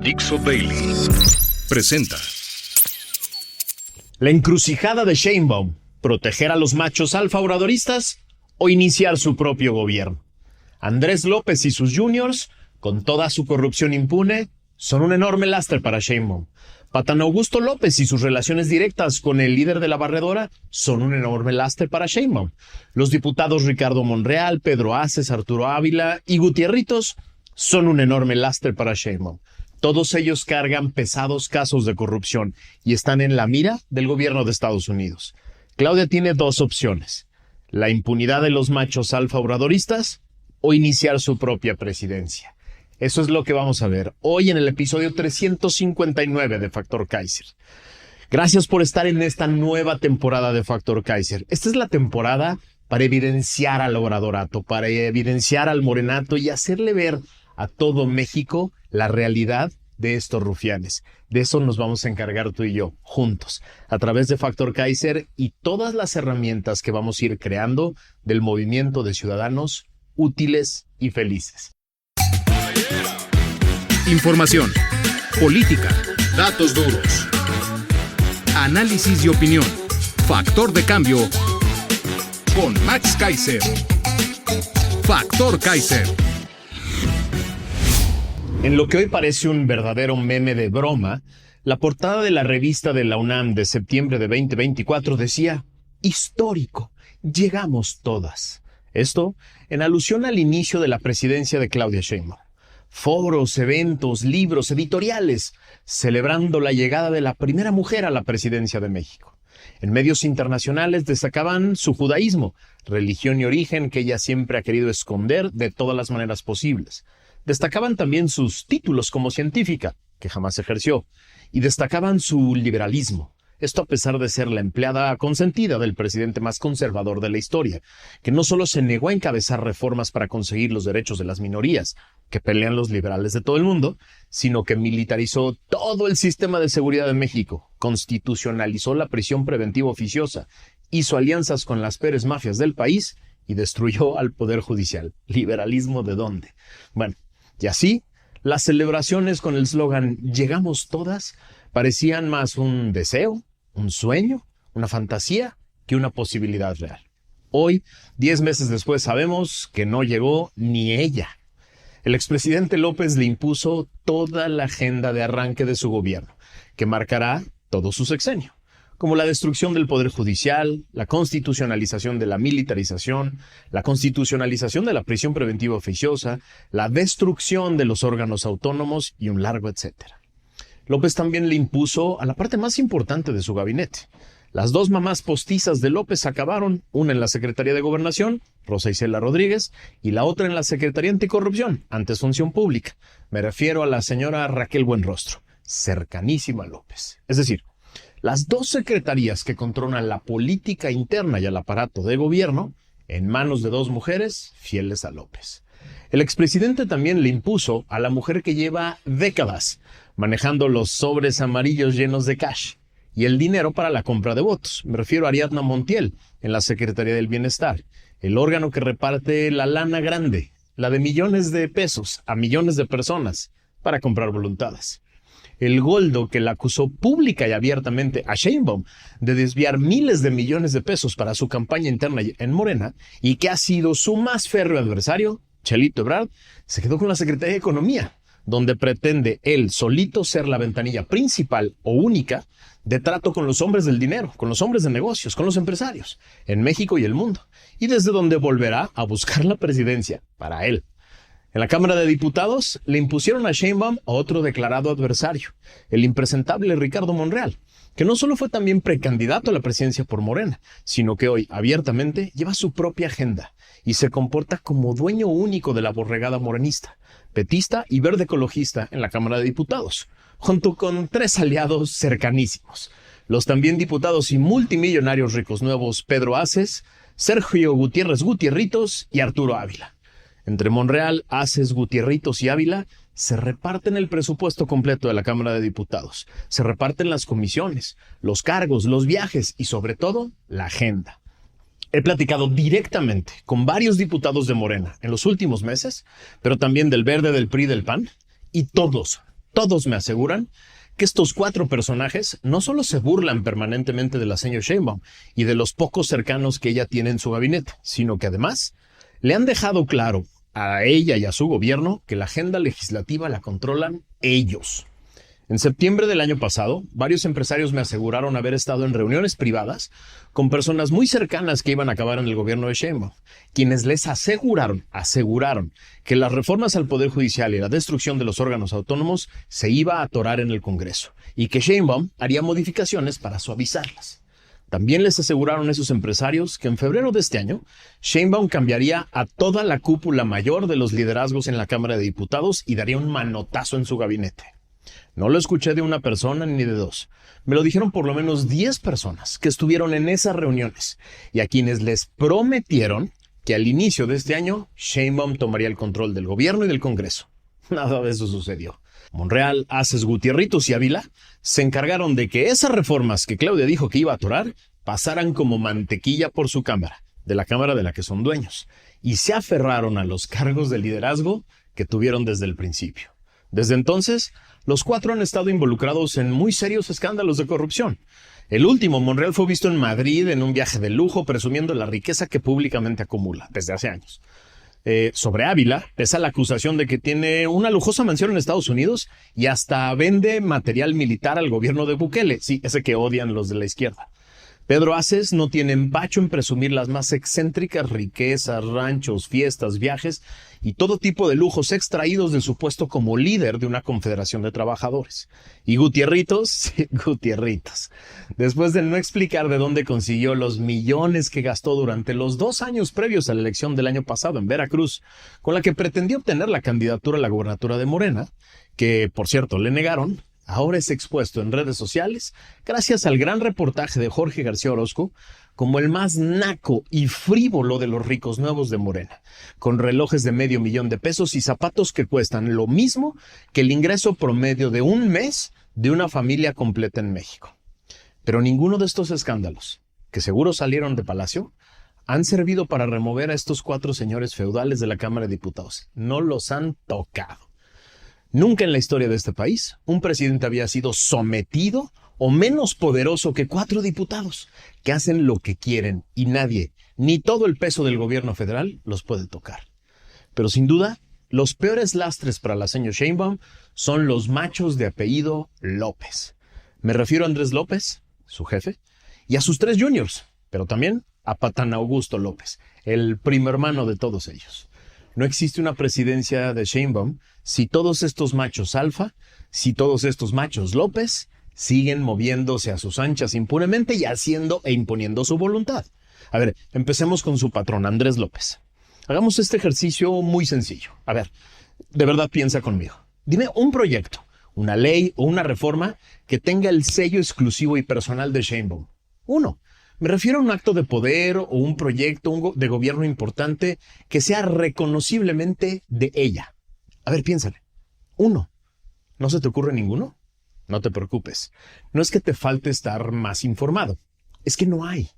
Dixo Daily presenta La encrucijada de Sheinbaum: proteger a los machos alfa obradoristas o iniciar su propio gobierno. Andrés López y sus juniors, con toda su corrupción impune, son un enorme lastre para Sheinbaum. Patán Augusto López y sus relaciones directas con el líder de la barredora son un enorme lastre para Sheinbaum. Los diputados Ricardo Monreal, Pedro Aces, Arturo Ávila y Gutierritos son un enorme lastre para Sheinbaum. Todos ellos cargan pesados casos de corrupción y están en la mira del gobierno de Estados Unidos. Claudia tiene dos opciones: la impunidad de los machos alfa obradoristas o iniciar su propia presidencia. Eso es lo que vamos a ver hoy en el episodio 359 de Factor Kaiser. Gracias por estar en esta nueva temporada de Factor Kaiser. Esta es la temporada para evidenciar al obradorato, para evidenciar al morenato y hacerle ver a todo México la realidad de estos rufianes. De eso nos vamos a encargar tú y yo, juntos, a través de Factor Kaiser y todas las herramientas que vamos a ir creando del movimiento de ciudadanos útiles y felices. información, política, datos duros, análisis y opinión. Factor de cambio con Max Kaiser. Factor Kaiser. En lo que hoy parece un verdadero meme de broma, la portada de la revista de la UNAM de septiembre de 2024 decía: histórico, llegamos todas. Esto en alusión al inicio de la presidencia de Claudia Sheinbaum. Foros, eventos, libros, editoriales, celebrando la llegada de la primera mujer a la presidencia de México. En medios internacionales destacaban su judaísmo, religión y origen que ella siempre ha querido esconder de todas las maneras posibles. Destacaban también sus títulos como científica, que jamás ejerció, y destacaban su liberalismo. Esto a pesar de ser la empleada consentida del presidente más conservador de la historia, que no solo se negó a encabezar reformas para conseguir los derechos de las minorías, que pelean los liberales de todo el mundo, sino que militarizó todo el sistema de seguridad de México, constitucionalizó la prisión preventiva oficiosa, hizo alianzas con las peores mafias del país y destruyó al Poder Judicial. ¿Liberalismo de dónde? Bueno, y así, las celebraciones con el eslogan "Llegamos todas" parecían más un deseo, un sueño, una fantasía que una posibilidad real. Hoy, 10 meses después, sabemos que no llegó ni ella. El expresidente López le impuso toda la agenda de arranque de su gobierno, que marcará todo su sexenio, como la destrucción del Poder Judicial, la constitucionalización de la militarización, la constitucionalización de la prisión preventiva oficiosa, la destrucción de los órganos autónomos y un largo etcétera. López también le impuso a la parte más importante de su gabinete. Las dos mamás postizas de López acabaron, una en la Secretaría de Gobernación, Rosa Isela Rodríguez, y la otra en la Secretaría Anticorrupción, antes Función Pública. Me refiero a la señora Raquel Buenrostro, cercanísima a López. Es decir, las dos secretarías que controlan la política interna y el aparato de gobierno en manos de dos mujeres fieles a López. El expresidente también le impuso a la mujer que lleva décadas manejando los sobres amarillos llenos de cash y el dinero para la compra de votos. Me refiero a Ariadna Montiel en la Secretaría del Bienestar, el órgano que reparte la lana grande, la de millones de pesos a millones de personas para comprar voluntades. El Goldo que la acusó pública y abiertamente a Sheinbaum de desviar miles de millones de pesos para su campaña interna en Morena y que ha sido su más férreo adversario, Chelito Ebrard, se quedó con la Secretaría de Economía, donde pretende él solito ser la ventanilla principal o única de trato con los hombres del dinero, con los hombres de negocios, con los empresarios, en México y el mundo, y desde donde volverá a buscar la presidencia para él. En la Cámara de Diputados le impusieron a Sheinbaum a otro declarado adversario, el impresentable Ricardo Monreal, que no solo fue también precandidato a la presidencia por Morena, sino que hoy abiertamente lleva su propia agenda y se comporta como dueño único de la borregada morenista, petista y verde ecologista en la Cámara de Diputados, junto con 3 aliados cercanísimos: los también diputados y multimillonarios ricos nuevos Pedro Aces, Sergio Gutiérrez Gutierritos y Arturo Ávila. Entre Monreal, Aces, Gutierritos y Ávila se reparten el presupuesto completo de la Cámara de Diputados, se reparten las comisiones, los cargos, los viajes y sobre todo la agenda. He platicado directamente con varios diputados de Morena en los últimos meses, pero también del Verde, del PRI, del PAN, y todos todos me aseguran que estos 4 personajes no solo se burlan permanentemente de la señora Sheinbaum y de los pocos cercanos que ella tiene en su gabinete, sino que además le han dejado claro a ella y a su gobierno que la agenda legislativa la controlan ellos. En septiembre del año pasado, varios empresarios me aseguraron haber estado en reuniones privadas con personas muy cercanas que iban a acabar en el gobierno de Sheinbaum, quienes les aseguraron que las reformas al Poder Judicial y la destrucción de los órganos autónomos se iba a atorar en el Congreso y que Sheinbaum haría modificaciones para suavizarlas. También les aseguraron esos empresarios que en febrero de este año, Sheinbaum cambiaría a toda la cúpula mayor de los liderazgos en la Cámara de Diputados y daría un manotazo en su gabinete. No lo escuché de una persona ni de 2. Me lo dijeron por lo menos 10 personas que estuvieron en esas reuniones y a quienes les prometieron que al inicio de este año Sheinbaum tomaría el control del gobierno y del Congreso. Nada de eso sucedió. Monreal, Aces, Gutierritos y Ávila se encargaron de que esas reformas que Claudia dijo que iba a atorar pasaran como mantequilla por su cámara, de la cámara de la que son dueños, y se aferraron a los cargos de liderazgo que tuvieron desde el principio. Desde entonces, los 4 han estado involucrados en muy serios escándalos de corrupción. El último, Monreal, fue visto en Madrid en un viaje de lujo presumiendo la riqueza que públicamente acumula desde hace años. Sobre Ávila pesa la acusación de que tiene una lujosa mansión en Estados Unidos y hasta vende material militar al gobierno de Bukele, sí, ese que odian los de la izquierda. Pedro Aces no tiene empacho en presumir las más excéntricas riquezas, ranchos, fiestas, viajes y todo tipo de lujos extraídos de su puesto como líder de una confederación de trabajadores. Y Gutierritos, sí, Gutierritos, después de no explicar de dónde consiguió los millones que gastó durante los 2 años previos a la elección del año pasado en Veracruz, con la que pretendió obtener la candidatura a la gobernatura de Morena, que por cierto le negaron, ahora es expuesto en redes sociales, gracias al gran reportaje de Jorge García Orozco, como el más naco y frívolo de los ricos nuevos de Morena, con relojes de $500,000 y zapatos que cuestan lo mismo que el ingreso promedio de un mes de una familia completa en México. Pero ninguno de estos escándalos, que seguro salieron de Palacio, han servido para remover a estos 4 señores feudales de la Cámara de Diputados. No los han tocado. Nunca en la historia de este país un presidente había sido sometido o menos poderoso que 4 diputados que hacen lo que quieren y nadie, ni todo el peso del gobierno federal, los puede tocar. Pero sin duda, los peores lastres para la señora Sheinbaum son los machos de apellido López. Me refiero a Andrés López, su jefe, y a sus 3 juniors, pero también a Patán Augusto López, el primo hermano de todos ellos. No existe una presidencia de Sheinbaum si todos estos machos alfa, si todos estos machos López siguen moviéndose a sus anchas impunemente y haciendo e imponiendo su voluntad. A ver, empecemos con su patrón, Andrés López. Hagamos este ejercicio muy sencillo. A ver, de verdad piensa conmigo. Dime un proyecto, una ley o una reforma que tenga el sello exclusivo y personal de Sheinbaum. Uno. Me refiero a un acto de poder o un proyecto de gobierno importante que sea reconociblemente de ella. A ver, piénsale. Uno. ¿No se te ocurre ninguno? No te preocupes. No es que te falte estar más informado. Es que no hay.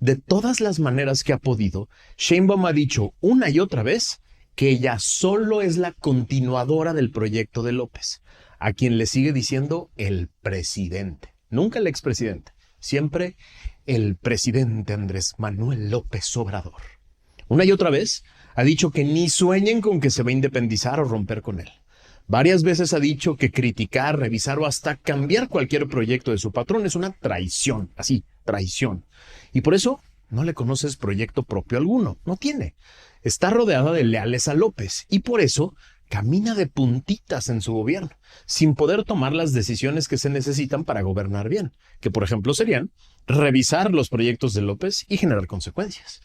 De todas las maneras que ha podido, Sheinbaum ha dicho una y otra vez que ella solo es la continuadora del proyecto de López, a quien le sigue diciendo el presidente. Nunca el expresidente. Siempre el presidente Andrés Manuel López Obrador. Una y otra vez ha dicho que ni sueñen con que se va a independizar o romper con él. Varias veces ha dicho que criticar, revisar o hasta cambiar cualquier proyecto de su patrón es una traición, así, traición. Y por eso no le conoces proyecto propio alguno, no tiene. Está rodeada de leales a López y por eso camina de puntitas en su gobierno, sin poder tomar las decisiones que se necesitan para gobernar bien, que por ejemplo serían revisar los proyectos de López y generar consecuencias.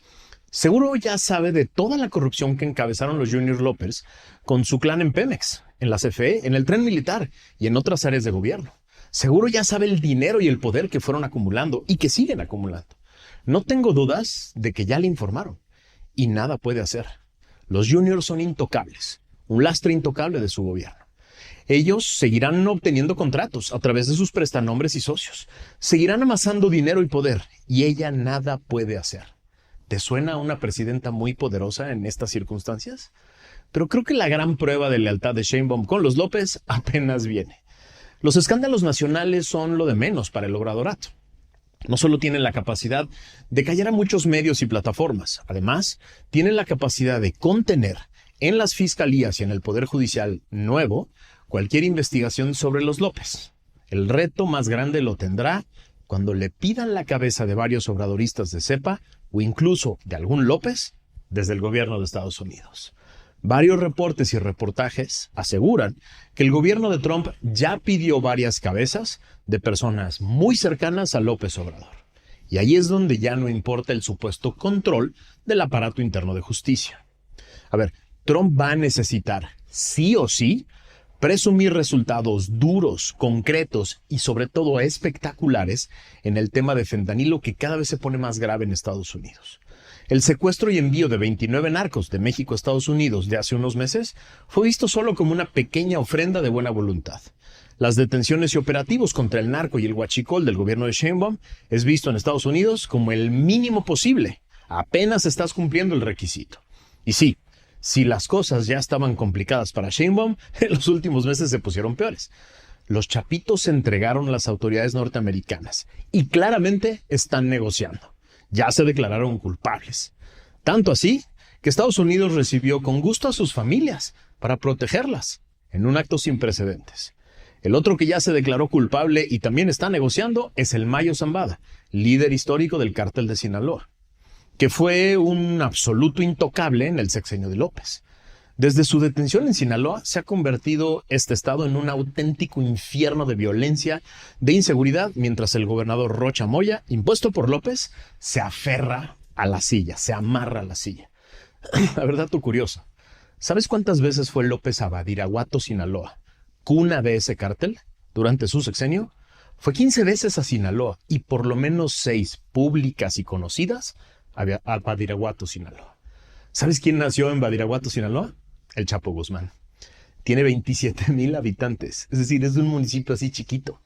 Seguro ya sabe de toda la corrupción que encabezaron los Juniors López con su clan en Pemex, en la CFE, en el tren militar y en otras áreas de gobierno. Seguro ya sabe el dinero y el poder que fueron acumulando y que siguen acumulando. No tengo dudas de que ya le informaron y nada puede hacer. Los Juniors son intocables, un lastre intocable de su gobierno. Ellos seguirán obteniendo contratos a través de sus prestanombres y socios. Seguirán amasando dinero y poder y ella nada puede hacer. ¿Te suena a una presidenta muy poderosa en estas circunstancias? Pero creo que la gran prueba de lealtad de Sheinbaum con los López apenas viene. Los escándalos nacionales son lo de menos para el obradorato. No solo tienen la capacidad de callar a muchos medios y plataformas, además, tienen la capacidad de contener en las fiscalías y en el Poder Judicial nuevo cualquier investigación sobre los López. El reto más grande lo tendrá cuando le pidan la cabeza de varios obradoristas de cepa o incluso de algún López desde el gobierno de Estados Unidos. Varios reportes y reportajes aseguran que el gobierno de Trump ya pidió varias cabezas de personas muy cercanas a López Obrador. Y ahí es donde ya no importa el supuesto control del aparato interno de justicia. A ver, Trump va a necesitar, sí o sí, presumir resultados duros, concretos y sobre todo espectaculares en el tema de fentanilo, que cada vez se pone más grave en Estados Unidos. El secuestro y envío de 29 narcos de México a Estados Unidos de hace unos meses fue visto solo como una pequeña ofrenda de buena voluntad. Las detenciones y operativos contra el narco y el huachicol del gobierno de Sheinbaum es visto en Estados Unidos como el mínimo posible. Apenas estás cumpliendo el requisito. Y sí, si las cosas ya estaban complicadas para Sheinbaum, en los últimos meses se pusieron peores. Los chapitos se entregaron a las autoridades norteamericanas y claramente están negociando. Ya se declararon culpables. Tanto así que Estados Unidos recibió con gusto a sus familias para protegerlas, en un acto sin precedentes. El otro que ya se declaró culpable y también está negociando es el Mayo Zambada, líder histórico del cártel de Sinaloa, que fue un absoluto intocable en el sexenio de López. Desde su detención en Sinaloa se ha convertido este estado en un auténtico infierno de violencia, de inseguridad, mientras el gobernador Rocha Moya, impuesto por López, se aferra a la silla, se amarra a la silla. La verdad, tú curioso. ¿Sabes cuántas veces fue López a Badiraguato, Sinaloa, cuna de ese cártel, durante su sexenio? Fue 15 veces a Sinaloa y por lo menos 6 públicas y conocidas a Badiraguato, Sinaloa. ¿Sabes quién nació en Badiraguato, Sinaloa? El Chapo Guzmán. Tiene 27,000 habitantes, es decir, es de un municipio así chiquito.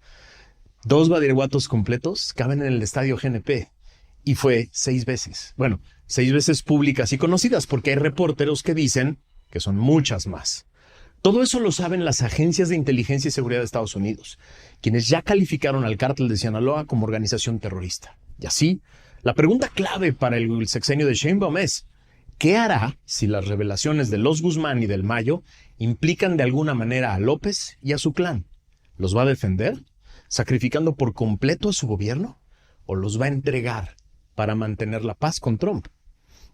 2 Badiraguatos completos caben en el estadio GNP y fue 6 veces. Bueno, 6 veces públicas y conocidas, porque hay reporteros que dicen que son muchas más. Todo eso lo saben las agencias de inteligencia y seguridad de Estados Unidos, quienes ya calificaron al cártel de Sinaloa como organización terrorista. Y así, la pregunta clave para el sexenio de Sheinbaum es: ¿qué hará si las revelaciones de los Guzmán y del Mayo implican de alguna manera a López y a su clan? ¿Los va a defender, sacrificando por completo a su gobierno? ¿O los va a entregar para mantener la paz con Trump?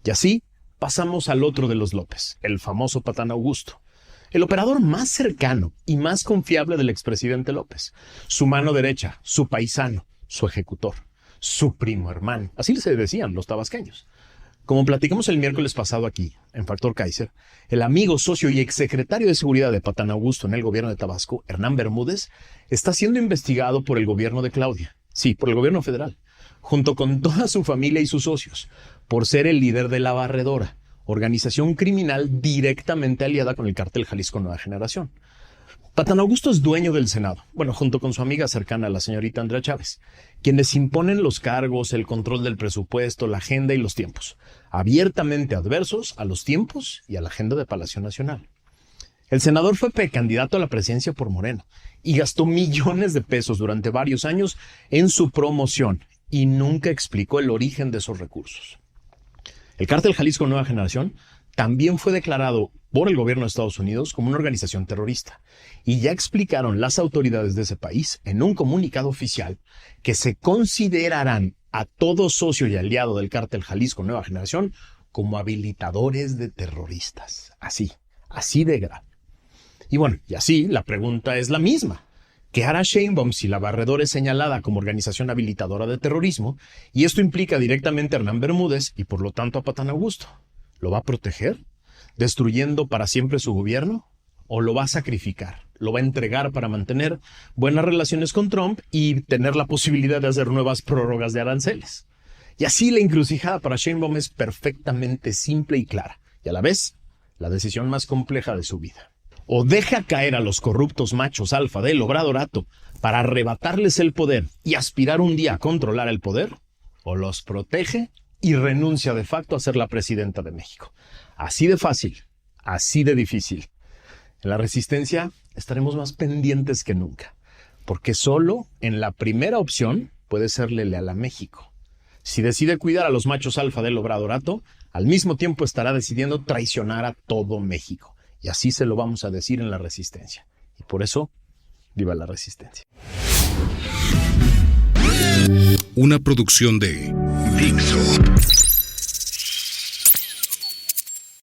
Y así pasamos al otro de los López, el famoso Patán Augusto, el operador más cercano y más confiable del expresidente López, su mano derecha, su paisano, su ejecutor, su primo hermano, así se decían los tabasqueños. Como platicamos el miércoles pasado aquí, en Factor Kaiser, el amigo, socio y exsecretario de Seguridad de Patán Augusto en el gobierno de Tabasco, Hernán Bermúdez, está siendo investigado por el gobierno de Claudia, sí, por el gobierno federal, junto con toda su familia y sus socios, por ser el líder de La Barredora, organización criminal directamente aliada con el cártel Jalisco Nueva Generación. Patán Augusto es dueño del Senado, bueno, junto con su amiga cercana, la señorita Andrea Chávez, quienes imponen los cargos, el control del presupuesto, la agenda y los tiempos, abiertamente adversos a los tiempos y a la agenda de Palacio Nacional. El senador fue precandidato a la presidencia por Morena y gastó millones de pesos durante varios años en su promoción y nunca explicó el origen de esos recursos. El cártel Jalisco Nueva Generación también fue declarado por el gobierno de Estados Unidos como una organización terrorista. Y ya explicaron las autoridades de ese país en un comunicado oficial que se considerarán a todo socio y aliado del cártel Jalisco Nueva Generación como habilitadores de terroristas. Así de grave. Y bueno, y así la pregunta es la misma. ¿Qué hará Sheinbaum si La Barredora es señalada como organización habilitadora de terrorismo y esto implica directamente a Hernán Bermúdez y por lo tanto a Patán Augusto? ¿Lo va a proteger, destruyendo para siempre su gobierno? ¿O lo va a sacrificar? ¿Lo va a entregar para mantener buenas relaciones con Trump y tener la posibilidad de hacer nuevas prórrogas de aranceles? Y así la encrucijada para Sheinbaum es perfectamente simple y clara, y a la vez la decisión más compleja de su vida. O deja caer a los corruptos machos alfa del obradorato para arrebatarles el poder y aspirar un día a controlar el poder, o los protege y renuncia de facto a ser la presidenta de México. Así de fácil, Así de difícil. En la Resistencia estaremos más pendientes que nunca, porque solo en la primera opción puede serle leal a México. Si decide cuidar a los machos alfa del Obradorato, al mismo tiempo estará decidiendo traicionar a todo México. Y así se lo vamos a decir en la Resistencia. Y por eso, viva la Resistencia. Una producción de Dixo.